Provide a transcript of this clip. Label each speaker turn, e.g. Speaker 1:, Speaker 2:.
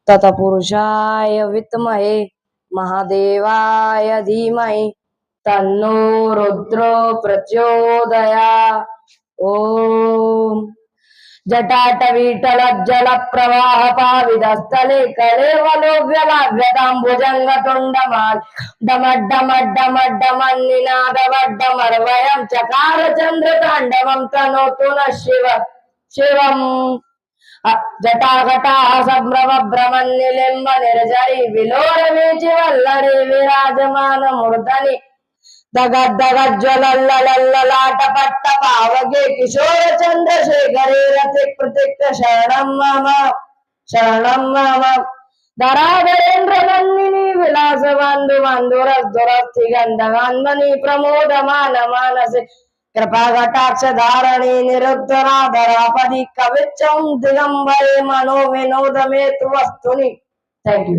Speaker 1: तत्पुरुषाय विद्महे महादेवाय धीमहि तन्नो रुद्रो प्रचोदयात्। ओम जटाटवीटलज्जल प्रवाह पाविदस्थले कलेवलोव्यलाव्यताम्बुजङ्गतुण्डमाड्डमड्डमड्डमड्डमन्निनादवड्डमर्वयं चकार चन्द्रताण्डवं तनोतु नः शिवम् जटाघटाः सम्भ्रम भ्रमन्निलिम्ब निर्झरि विलोलवीचि वल्लरी विराजमान मूर्धनि दगज्ज्वलल्ललाट पावके किशोर चन्द्रशेखरे रतिक् प्रतिक् शरणं मम धराधरेन्द्र नन्दिनी विलास बन्धु बन्धुरस्धुरस्ति गन्धगान्धनी प्रमोदमान मानसे कृपा कटाक्ष धारणी निरुद्धराधरापदि कविच्चं दिगंबरे मनो विनोद में तु वस्तुनि। Thank you.